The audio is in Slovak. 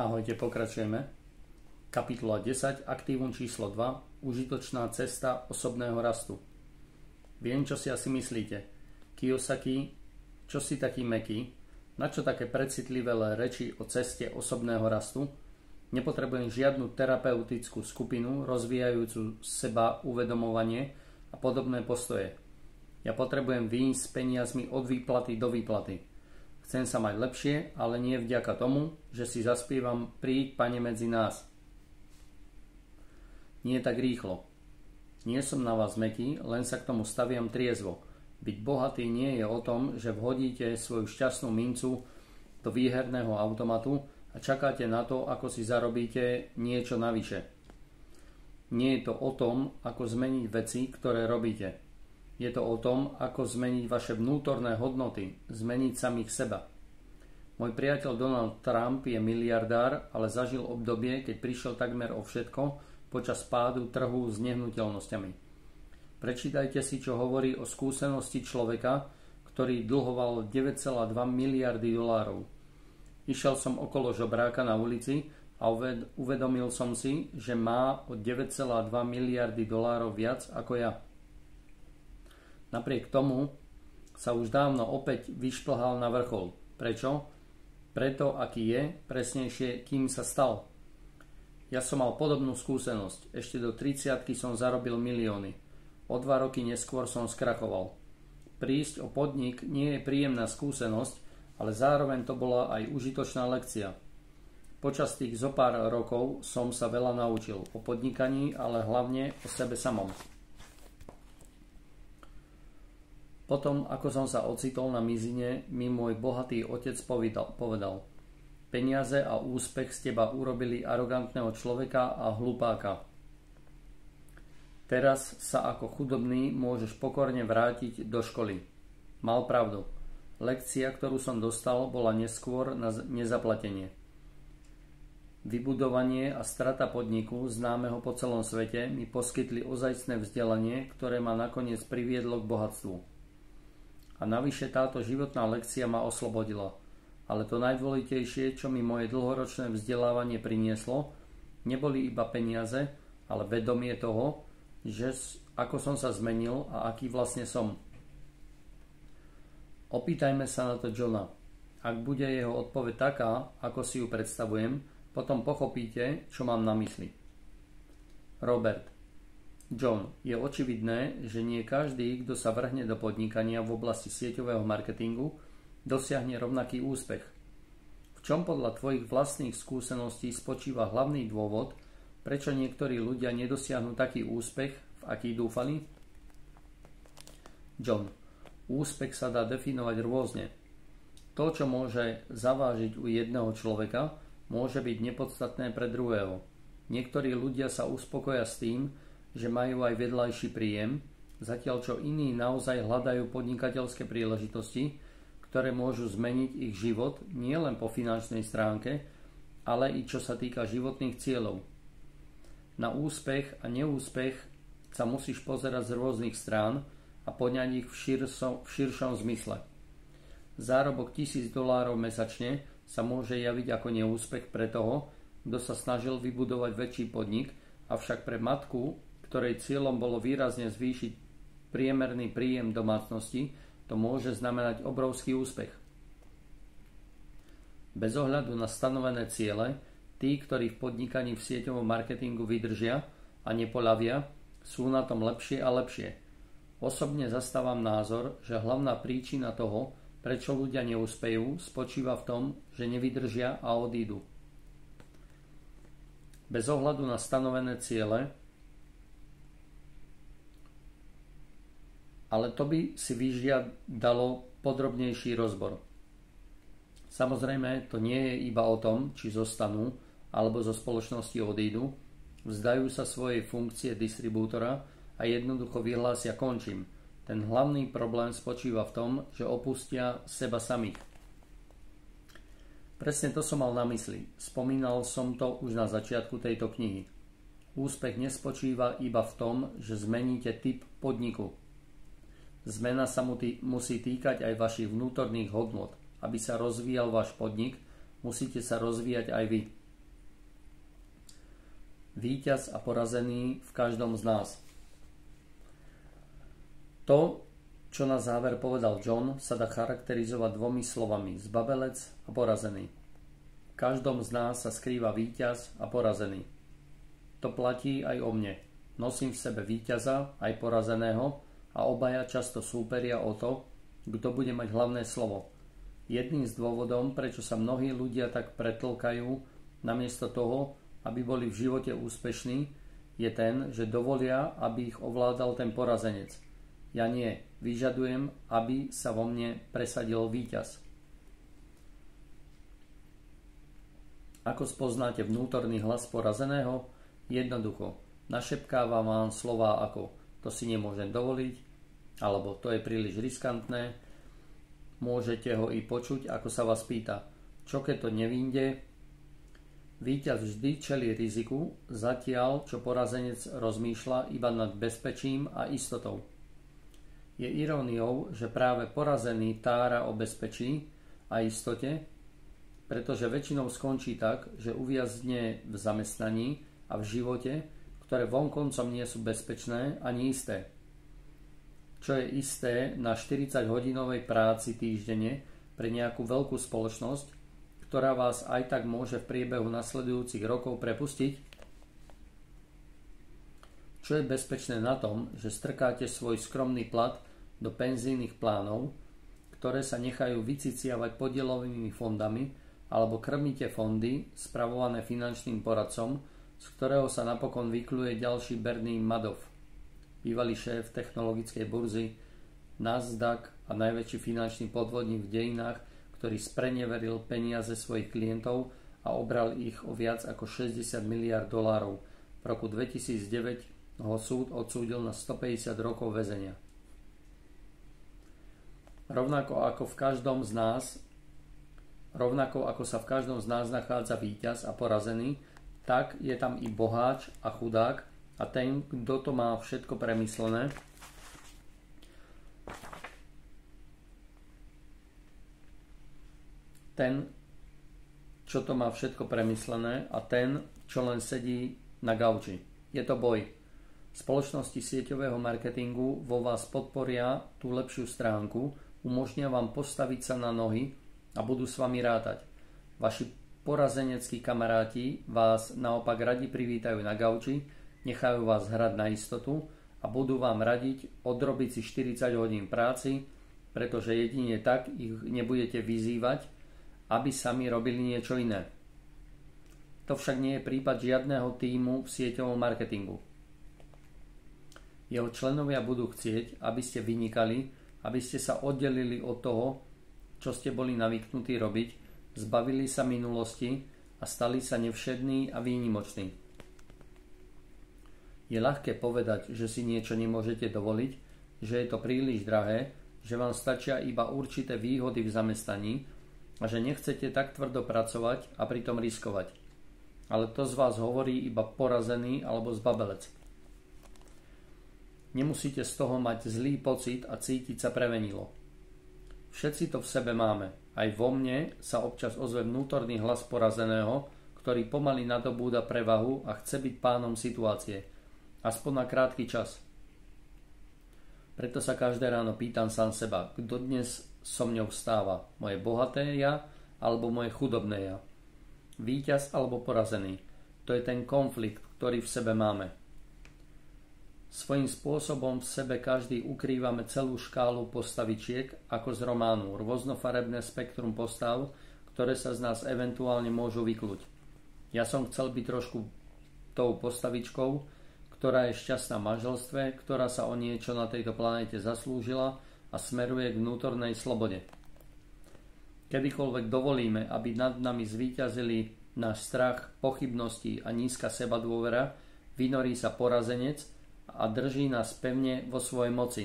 Ahojte, pokračujeme. Kapitola 10, aktívum číslo 2, užitočná cesta osobného rastu. Viem, čo si asi myslíte. Kiyosaki, čo si taký mäkký? Na čo také precitlivé reči o ceste osobného rastu? Nepotrebujem žiadnu terapeutickú skupinu rozvíjajúcu seba uvedomovanie a podobné postoje. Ja potrebujem výjsť s peniazmi od výplaty do výplaty. Chcem sa mať lepšie, ale nie vďaka tomu, že si zaspievam Príď, Pane, medzi nás. Nie tak rýchlo. Nie som na vás mäkký, len sa k tomu staviam triezvo. Byť bohatý nie je o tom, že vhodíte svoju šťastnú mincu do výherného automatu a čakáte na to, ako si zarobíte niečo navyše. Nie je to o tom, ako zmeniť veci, ktoré robíte. Je to o tom, ako zmeniť vaše vnútorné hodnoty, zmeniť samých seba. Môj priateľ Donald Trump je miliardár, ale zažil obdobie, keď prišiel takmer o všetko počas pádu trhu s nehnuteľnosťami. Prečítajte si, čo hovorí o skúsenosti človeka, ktorý dlhoval 9,2 miliardy dolárov. Išiel som okolo žobráka na ulici a uvedomil som si, že má o 9,2 miliardy dolárov viac ako ja. Napriek tomu sa už dávno opäť vyšplhal na vrchol. Prečo? Preto, aký je, presnejšie, kým sa stal. Ja som mal podobnú skúsenosť. Ešte do 30-ky som zarobil milióny. O 2 roky neskôr som skrachoval. Prísť o podnik nie je príjemná skúsenosť, ale zároveň to bola aj užitočná lekcia. Počas tých zopár rokov som sa veľa naučil o podnikaní, ale hlavne o sebe samom. Potom, ako som sa ocitol na mizine, mi môj bohatý otec povedal: peniaze a úspech z teba urobili arogantného človeka a hlupáka. Teraz sa ako chudobný môžeš pokorne vrátiť do školy. Mal pravdu. Lekcia, ktorú som dostal, bola neskôr na nezaplatenie. Vybudovanie a strata podniku, známeho po celom svete, mi poskytli ozajstné vzdelanie, ktoré ma nakoniec priviedlo k bohatstvu. A navyše táto životná lekcia ma oslobodila. Ale to najdôležitejšie, čo mi moje dlhoročné vzdelávanie prinieslo, neboli iba peniaze, ale vedomie toho, že ako som sa zmenil a aký vlastne som. Opýtajme sa na to Johna. Ak bude jeho odpoveď taká, ako si ju predstavujem, potom pochopíte, čo mám na mysli. Robert: John, je očividné, že nie každý, kto sa vrhne do podnikania v oblasti sieťového marketingu, dosiahne rovnaký úspech. V čom podľa tvojich vlastných skúseností spočíva hlavný dôvod, prečo niektorí ľudia nedosiahnu taký úspech, v aký dúfali? John: úspech sa dá definovať rôzne. To, čo môže zavážiť u jedného človeka, môže byť nepodstatné pre druhého. Niektorí ľudia sa uspokoja s tým, že majú aj vedľajší príjem, zatiaľ čo iní naozaj hľadajú podnikateľské príležitosti, ktoré môžu zmeniť ich život nielen po finančnej stránke, ale i čo sa týka životných cieľov. Na úspech a neúspech sa musíš pozerať z rôznych strán a poňať ich v širšom zmysle. Zárobok $1000 mesačne sa môže javiť ako neúspech pre toho, kto sa snažil vybudovať väčší podnik, avšak pre matku, ktorej cieľom bolo výrazne zvýšiť priemerný príjem domácnosti, to môže znamenať obrovský úspech. Bez ohľadu na stanovené ciele, tí, ktorí v podnikaní v sieťovom marketingu vydržia a nepoľavia, sú na tom lepšie a lepšie. Osobne zastávam názor, že hlavná príčina toho, prečo ľudia neúspejú, spočíva v tom, že nevydržia a odídu. Bez ohľadu na stanovené ciele, ale to by si vyžiadalo podrobnejší rozbor. Samozrejme, to nie je iba o tom, či zostanú alebo zo spoločnosti odídu, vzdajú sa svojej funkcie distribútora a jednoducho vyhlásia končím. Ten hlavný problém spočíva v tom, že opustia seba samých. Presne to som mal na mysli. Spomínal som to už na začiatku tejto knihy. Úspech nespočíva iba v tom, že zmeníte typ podniku. Zmena sa musí týkať aj vašich vnútorných hodnôt. Aby sa rozvíjal váš podnik, musíte sa rozvíjať aj vy. víťaz a porazený v každom z nás. To, čo na záver povedal John, sa dá charakterizovať dvomi slovami: zbabelec a porazený. V každom z nás sa skrýva víťaz a porazený. To platí aj o mne. Nosím v sebe víťaza aj porazeného a obaja často súperia o to, kto bude mať hlavné slovo. Jedným z dôvodom, prečo sa mnohí ľudia tak pretlkajú namiesto toho, aby boli v živote úspešní, je ten, že dovolia, aby ich ovládal ten porazenec. Ja nie. Vyžadujem, aby sa vo mne presadil víťaz. Ako spoznáte vnútorný hlas porazeného? Jednoducho. Našepkáva vám slová ako to si nemôžem dovoliť, alebo to je príliš riskantné. Môžete ho i počuť, ako sa vás pýta, čo keď to nevýjde. Víťaz vždy čelí riziku, zatiaľ čo porazenec rozmýšľa iba nad bezpečím a istotou. Je iróniou, že práve porazený tára o bezpečí a istote, pretože väčšinou skončí tak, že uviazne v zamestnaní a v živote, ktoré vonkoncom nie sú bezpečné ani isté. Čo je isté na 40-hodinovej práci týždenne pre nejakú veľkú spoločnosť, ktorá vás aj tak môže v priebehu nasledujúcich rokov prepustiť? Čo je bezpečné na tom, že strkáte svoj skromný plat do penzijných plánov, ktoré sa nechajú vyciciavať podielovými fondami, alebo krmíte fondy spravované finančným poradcom, z ktorého sa napokon vykľuje ďalší Bernie Madoff, bývalý šéf technologickej burzy Nasdaq a najväčší finančný podvodník v dejinách, ktorý spreneveril peniaze svojich klientov a obral ich o viac ako 60 miliard dolárov. V roku 2009 ho súd odsúdil na 150 rokov väzenia. Rovnako ako sa v každom z nás nachádza víťaz a porazený, tak je tam i boháč a chudák a ten, kto to má všetko premyslené, a ten, čo len sedí na gauči. Je to boj. Spoločnosti sieťového marketingu vo vás podporia tú lepšiu stránku, umožnia vám postaviť sa na nohy a budú s vami rátať. Vaši porazeneckí kamaráti vás naopak radi privítajú na gauči, nechajú vás hrať na istotu a budú vám radiť odrobiť si 40 hodín práci, pretože jedine tak ich nebudete vyzývať, aby sami robili niečo iné. To však nie je prípad žiadneho tímu v sieťovom marketingu. Jeho členovia budú chcieť, aby ste vynikali, aby ste sa oddelili od toho, čo ste boli navyknutí robiť, zbavili sa minulosti a stali sa nevšední a výnimoční. Je ľahké povedať, že si niečo nemôžete dovoliť, že je to príliš drahé, že vám stačia iba určité výhody v zamestnaní a že nechcete tak tvrdo pracovať a pritom riskovať. Ale to z vás hovorí iba porazený alebo zbabelec. Nemusíte z toho mať zlý pocit a cítiť sa prevenilo. Všetci to v sebe máme. Aj vo mne sa občas ozve vnútorný hlas porazeného, ktorý pomaly nadobúda prevahu a chce byť pánom situácie. Aspoň na krátky čas. Preto sa každé ráno pýtam sám seba, kto dnes so mňou vstáva. Moje bohaté ja alebo moje chudobné ja. Víťaz alebo porazený. To je ten konflikt, ktorý v sebe máme. Svojím spôsobom v sebe každý ukrývame celú škálu postavičiek ako z románu, rôznofarebné spektrum postav, ktoré sa z nás eventuálne môžu vykluť. Ja som chcel byť trošku tou postavičkou, ktorá je šťastná v manželstve, ktorá sa o niečo na tejto planéte zaslúžila a smeruje k vnútornej slobode. Kedykoľvek dovolíme, aby nad nami zvíťazili náš strach, pochybnosti a nízka sebadôvera, vynorí sa porazenec a drží nás pevne vo svojej moci.